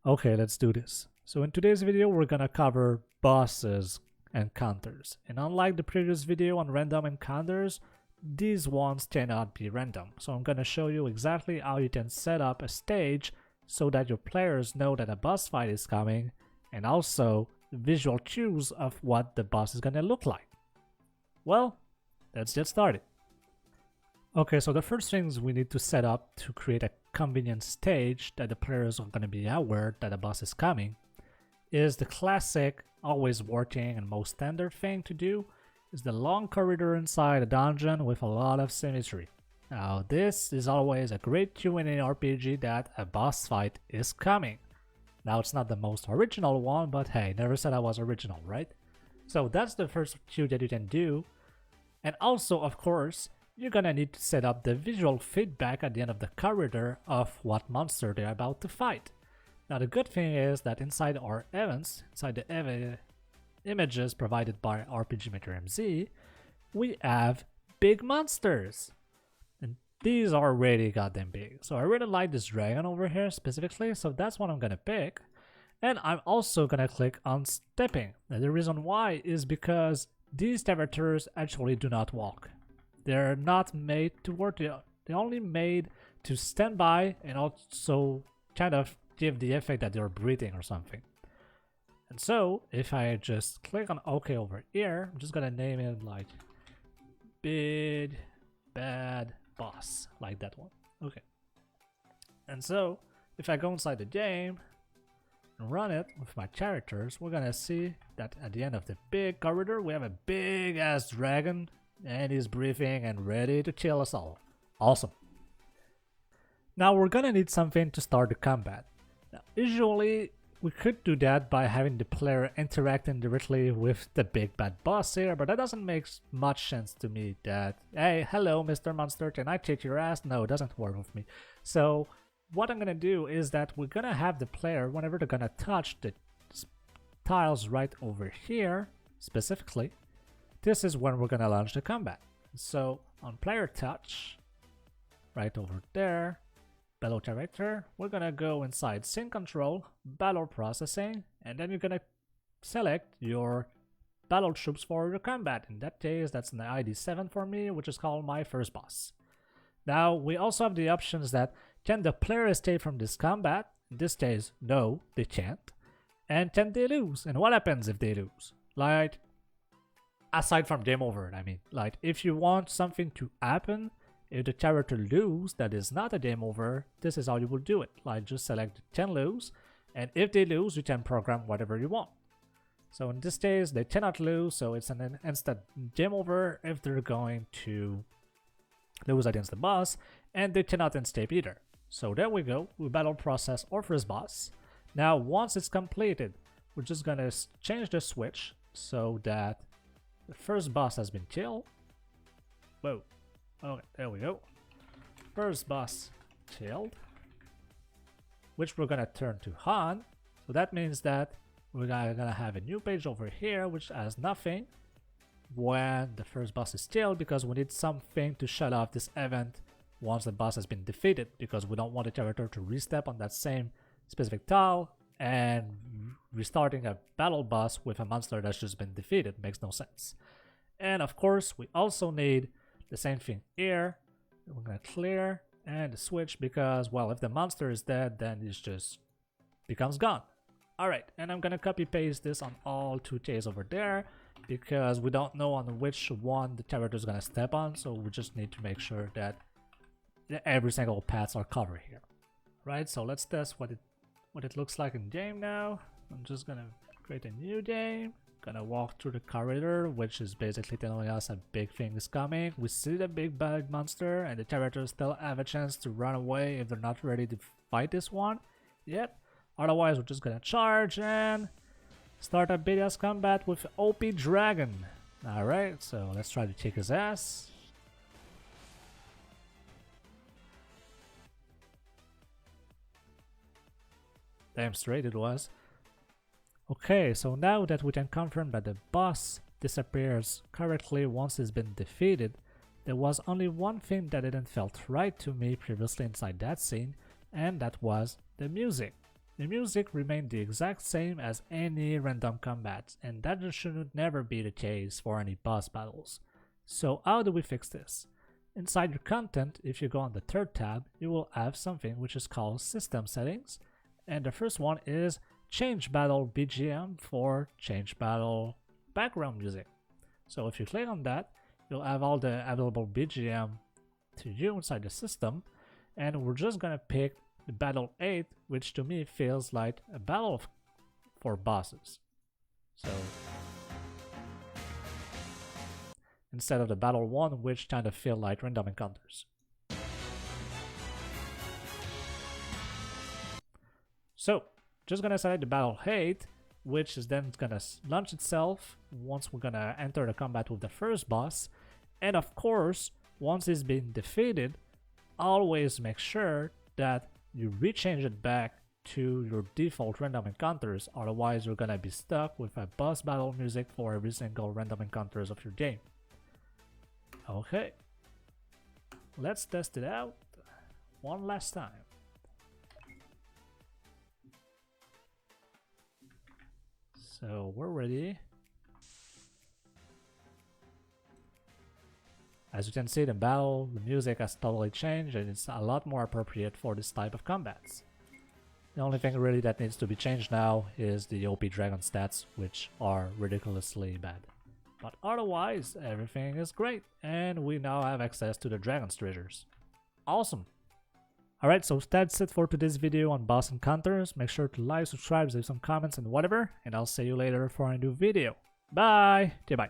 Okay, let's do this. So in today's video, we're gonna cover bosses encounters. And unlike the previous video on random encounters, these ones cannot be random. So I'm gonna show you exactly how you can set up a stage so that your players know that a boss fight is coming, and also visual cues of what the boss is gonna look like. Well, let's get started. Okay, so the first things we need to set up to create a convenient stage that the players are going to be aware that a boss is coming is the classic, always working and most standard thing to do is the long corridor inside a dungeon with a lot of symmetry. Now this is always a great cue in an RPG that a boss fight is coming. Now it's not the most original one, but hey, never said I was original, right? So that's the first cue that you can do. And also, of course, you're gonna need to set up the visual feedback at the end of the corridor of what monster they're about to fight. Now the good thing is that inside our events, inside the images provided by RPG Maker MZ, we have big monsters. And these are really goddamn big. So I really like this dragon over here specifically, so that's what I'm gonna pick. And I'm also gonna click on stepping. Now the reason why is because these characters actually do not walk. They're not made to work, they're only made to stand by and also kind of give the effect that they're breathing or something. And so, if I just click on OK over here, I'm just gonna name it like Big Bad Boss, like that one. Okay. And so, if I go inside the game and run it with my characters, we're gonna see that at the end of the big corridor, we have a big ass dragon. And he's breathing and ready to kill us all. Awesome. Now we're gonna need something to start the combat. Now, usually we could do that by having the player interacting directly with the big bad boss here, but that doesn't make much sense to me that, hey, hello Mr. Monster, can I kick your ass? No, it doesn't work with me. So what I'm gonna do is that we're gonna have the player, whenever they're gonna touch the tiles right over here, specifically, this is when we're gonna launch the combat. So on player touch, right over there, below character, we're gonna go inside scene control, battle processing, and then you're gonna select your battle troops for your combat. In that case, that's an ID 7 for me, which is called my first boss. Now we also have the options that can the player escape from this combat? In this case, no, they can't. And can they lose? And what happens if they lose? Like, aside from game over, I mean, like if you want something to happen, if the character lose, that is not a game over, this is how you will do it. Like just select can lose, and if they lose, you can program whatever you want. So in this case, they cannot lose, so it's an instant game over if they're going to lose against the boss, and they cannot escape either. So there we go, we battle process our first boss. Now once it's completed, we're just gonna change the switch so that the first boss has been killed. Whoa. Okay, there we go. First boss killed. Which we're gonna turn to on. So that means that we're gonna have a new page over here which has nothing when the first boss is killed, because we need something to shut off this event once the boss has been defeated, because we don't want the character to restep on that same specific tile and restarting a battle boss with a monster that's just been defeated makes no sense. And of course, we also need the same thing here. We're gonna clear and switch because, well, if the monster is dead, then it just becomes gone. Alright, and I'm gonna copy paste this on all 2Ks over there because we don't know on which one the character is gonna step on, so we just need to make sure that every single paths are covered here. Right, so let's test what it looks like in game now. I'm just gonna create a new game, gonna walk through the corridor, which is basically telling us a big thing is coming. We see the big bad monster and the characters still have a chance to run away if they're not ready to fight this one yet. Otherwise, we're just gonna charge and start a big ass combat with OP Dragon. Alright, so let's try to kick his ass. Damn straight it was. Okay, so now that we can confirm that the boss disappears correctly once he's been defeated, there was only one thing that didn't felt right to me previously inside that scene, and that was the music. the music remained the exact same as any random combats, and that should never be the case for any boss battles. So how do we fix this? Inside your content, if you go on the third tab, you will have something which is called System Settings, and the first one is Change Battle BGM for Change Battle background music. So if you click on that, you'll have all the available BGM to you inside the system, and we're just gonna pick the Battle 8, which to me feels like a battle for bosses. So instead of the Battle 1, which kind of feel like random encounters. So just gonna select the Battle 8, which is then gonna launch itself once we're gonna enter the combat with the first boss. And of course, once it's been defeated, always make sure that you rechange it back to your default random encounters, otherwise you're gonna be stuck with a boss battle music for every single random encounters of your game. Okay, let's test it out one last time. So we're ready. As you can see, the battle, the music has totally changed and it's a lot more appropriate for this type of combats. The only thing really that needs to be changed now is the OP dragon stats, which are ridiculously bad. But otherwise, everything is great, and we now have access to the dragon's treasures. Awesome! Alright, so that's it for today's video on boss encounters. Make sure to like, subscribe, leave some comments and whatever, and I'll see you later for a new video. Bye! Okay, bye.